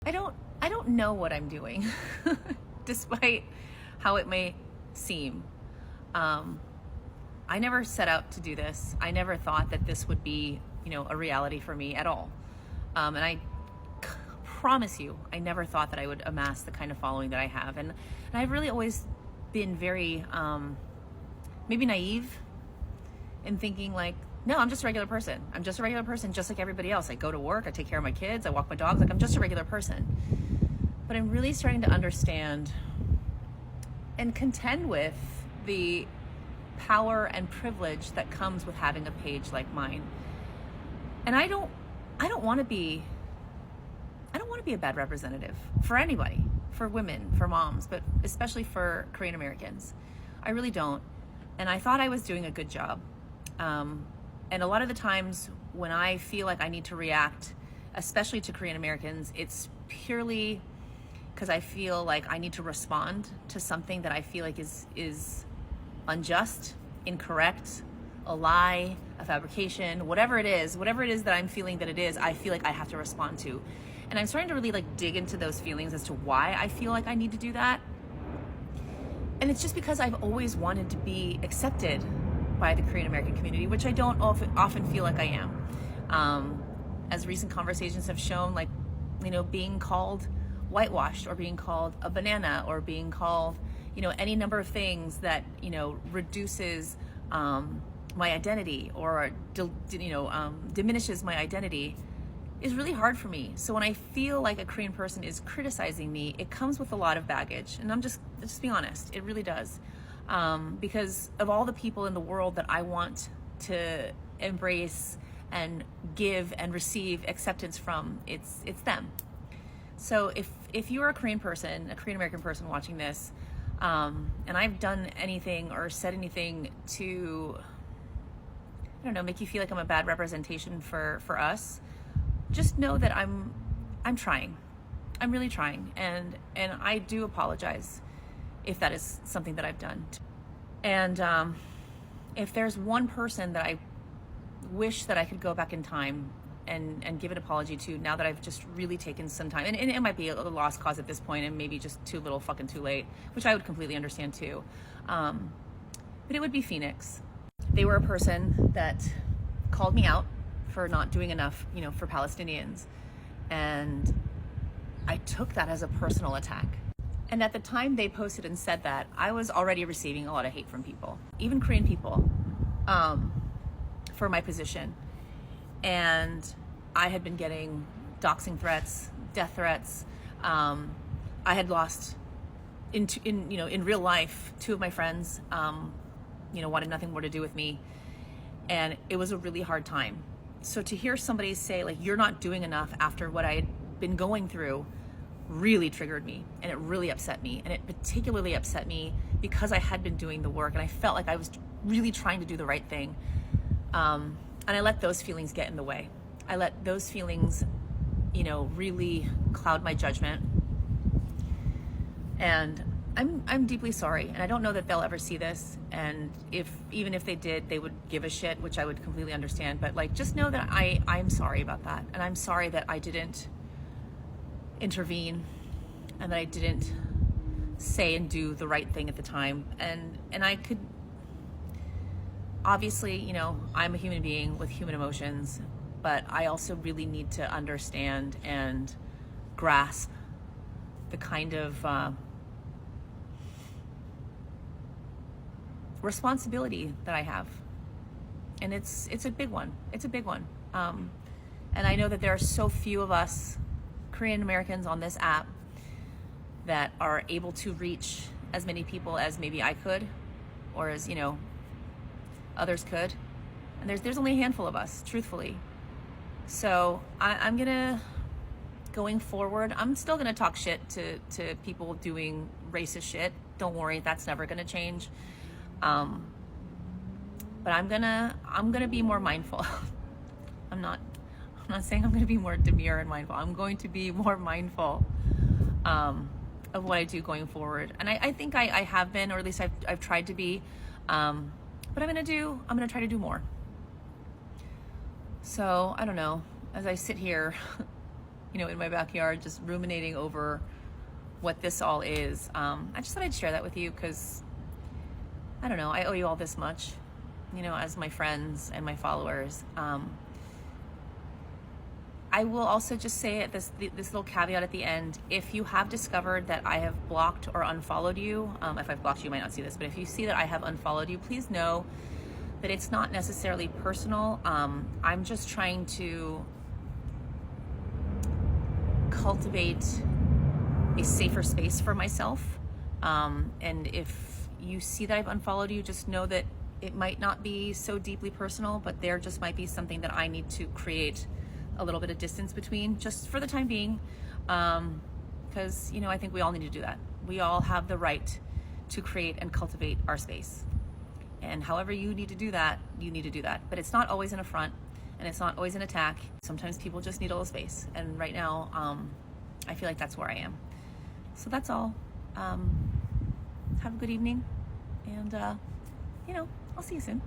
I don't know what I'm doing, despite how it may seem. I never set out to do this. I never thought that this would be, a reality for me at all. And I promise you, I never thought that I would amass the kind of following that I have. And I've really always been very, maybe naive in thinking like, no, I'm just a regular person. I'm just a regular person, just like everybody else. I go to work, I take care of my kids, I walk my dogs, like I'm just a regular person. But I'm really starting to understand and contend with the power and privilege that comes with having a page like mine. And I don't want to be a bad representative for anybody, for women, for moms, but especially for Korean Americans. I really don't. And I thought I was doing a good job. And a lot of the times when I feel like I need to react, especially to Korean Americans, it's purely because I feel like I need to respond to something that I feel like is unjust, incorrect, a lie, a fabrication, whatever it is that I'm feeling that it is, I feel like I have to respond to. And I'm starting to really dig into those feelings as to why I feel like I need to do that. And it's just because I've always wanted to be accepted by the Korean American community, which I don't often feel like I am. As recent conversations have shown, like, being called whitewashed or being called a banana or being called, any number of things that, reduces my identity or, diminishes my identity is really hard for me. So when I feel like a Korean person is criticizing me, it comes with a lot of baggage. And I'm just being honest, it really does. Because of all the people in the world that I want to embrace and give and receive acceptance from, it's them. So if you're a Korean person, a Korean American person watching this, and I've done anything or said anything to, I don't know, make you feel like I'm a bad representation for us, just know that I'm trying. I'm really trying, and I do apologize if that is something that I've done. And if there's one person that I wish that I could go back in time and give an apology to, now that I've just really taken some time, and it might be a lost cause at this point and maybe just too little fucking too late, which I would completely understand too. But it would be Phoenix. They were a person that called me out for not doing enough, for Palestinians. And I took that as a personal attack. And at the time they posted and said that, I was already receiving a lot of hate from people, even Korean people, for my position. And I had been getting doxing threats, death threats. I had lost in real life, 2 of my friends, wanted nothing more to do with me. And it was a really hard time. So to hear somebody say, like, you're not doing enough after what I had been going through really triggered me, and it really upset me. And it particularly upset me because I had been doing the work and I felt like I was really trying to do the right thing. And I let those feelings get in the way. I let those feelings, really cloud my judgment. And I'm deeply sorry, and I don't know that they'll ever see this. And even if they did, they would give a shit, which I would completely understand. But just know that I'm sorry about that, and I'm sorry that I didn't intervene, and that I didn't say and do the right thing at the time. And I could obviously, I'm a human being with human emotions, but I also really need to understand and grasp the kind of responsibility that I have. And it's a big one. It's a big one. And I know that there are so few of us Korean Americans on this app that are able to reach as many people as maybe I could, or as, others could. And there's only a handful of us, truthfully. So I'm gonna, going forward, I'm still gonna talk shit to people doing racist shit. Don't worry, that's never gonna change. But I'm gonna be more mindful. I'm not saying I'm gonna be more demure and mindful. I'm going to be more mindful of what I do going forward. And I think I have been, or at least I've tried to be. But I'm gonna try to do more. So I don't know, as I sit here, in my backyard, just ruminating over what this all is. I just thought I'd share that with you because, I don't know, I owe you all this much, as my friends and my followers. I will also just say this little caveat at the end. If you have discovered that I have blocked or unfollowed you, if I've blocked you, you might not see this, but if you see that I have unfollowed you, please know that it's not necessarily personal. I'm just trying to cultivate a safer space for myself. And if you see that I've unfollowed you, just know that it might not be so deeply personal, but there just might be something that I need to create a little bit of distance between, just for the time being. Because, I think we all need to do that. We all have the right to create and cultivate our space. And however you need to do that, you need to do that. But it's not always an affront, and it's not always an attack. Sometimes people just need a little space. And right now, I feel like that's where I am. So that's all. Have a good evening. And, I'll see you soon.